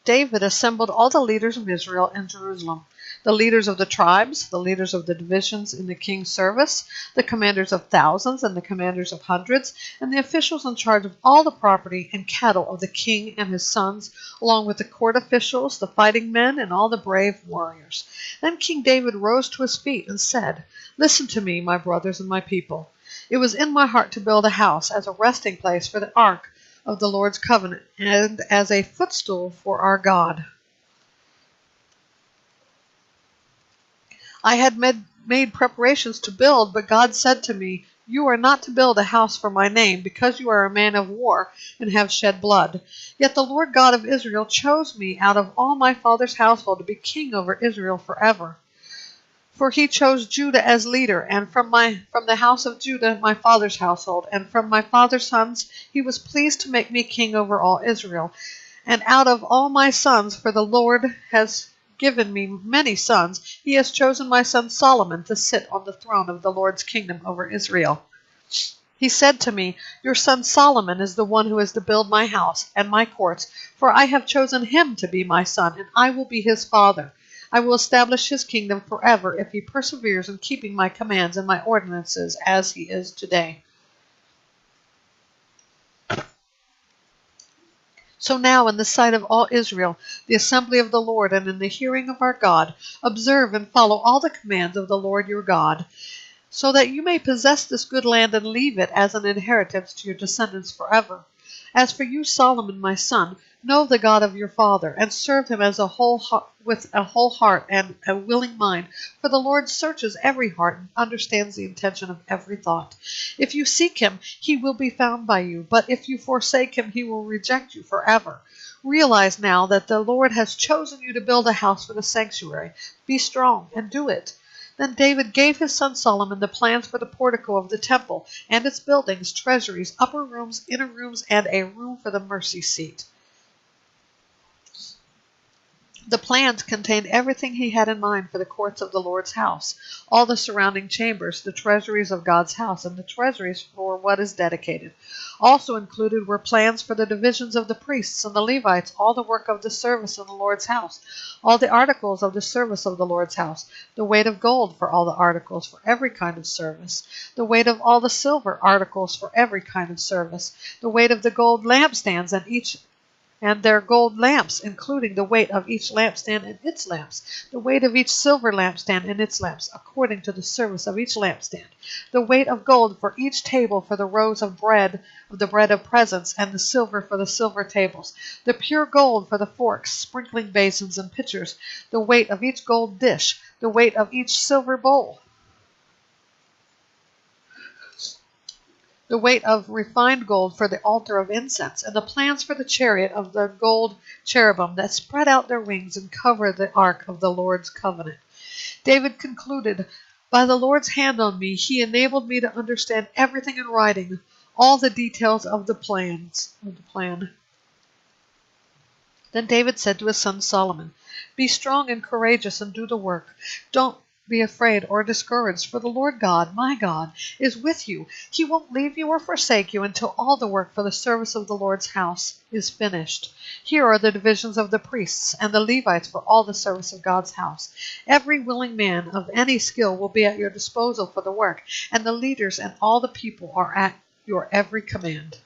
David assembled all the leaders of Israel in Jerusalem, the leaders of the tribes, the leaders of the divisions in the king's service, the commanders of thousands and the commanders of hundreds, and the officials in charge of all the property and cattle of the king and his sons, along with the court officials, the fighting men, and all the brave warriors. Then King David rose to his feet and said, "Listen to me, my brothers and my people. It was in my heart to build a house as a resting place for the ark of the Lord's covenant, and as a footstool for our God. I had made preparations to build, but God said to me, 'You are not to build a house for my name, because you are a man of war and have shed blood.' Yet the Lord God of Israel chose me out of all my father's household to be king over Israel forever. For he chose Judah as leader, and from the house of Judah my father's household, and from my father's sons he was pleased to make me king over all Israel. And out of all my sons, for the Lord has given me many sons, he has chosen my son Solomon to sit on the throne of the Lord's kingdom over Israel. He said to me, 'Your son Solomon is the one who is to build my house and my courts, for I have chosen him to be my son, and I will be his father. I will establish his kingdom forever if he perseveres in keeping my commands and my ordinances as he is today.' So now, in the sight of all Israel, the assembly of the Lord, and in the hearing of our God, observe and follow all the commands of the Lord your God, so that you may possess this good land and leave it as an inheritance to your descendants forever. As for you, Solomon, my son, know the God of your father, and serve him with a whole heart and a willing mind, for the Lord searches every heart and understands the intention of every thought. If you seek him, he will be found by you, but if you forsake him, he will reject you forever. Realize now that the Lord has chosen you to build a house for the sanctuary. Be strong and do it." Then David gave his son Solomon the plans for the portico of the temple and its buildings, treasuries, upper rooms, inner rooms, and a room for the mercy seat. The plans contained everything he had in mind for the courts of the Lord's house, all the surrounding chambers, the treasuries of God's house, and the treasuries for what is dedicated. Also included were plans for the divisions of the priests and the Levites, all the work of the service in the Lord's house, all the articles of the service of the Lord's house, the weight of gold for all the articles for every kind of service, the weight of all the silver articles for every kind of service, the weight of the gold lampstands and their gold lamps, including the weight of each lampstand and its lamps, the weight of each silver lampstand and its lamps, according to the service of each lampstand, the weight of gold for each table for the rows of the bread of presence, and the silver for the silver tables, the pure gold for the forks, sprinkling basins, and pitchers, the weight of each gold dish, the weight of each silver bowl, the weight of refined gold for the altar of incense, and the plans for the chariot of the gold cherubim that spread out their wings and cover the ark of the Lord's covenant. David concluded, "By the Lord's hand on me, he enabled me to understand everything in writing, all the details of the plan." Then David said to his son Solomon, "Be strong and courageous and do the work. Don't be afraid or discouraged, for the Lord God, my God, is with you. He won't leave you or forsake you until all the work for the service of the Lord's house is finished. Here are the divisions of the priests and the Levites for all the service of God's house. Every willing man of any skill will be at your disposal for the work, and the leaders and all the people are at your every command."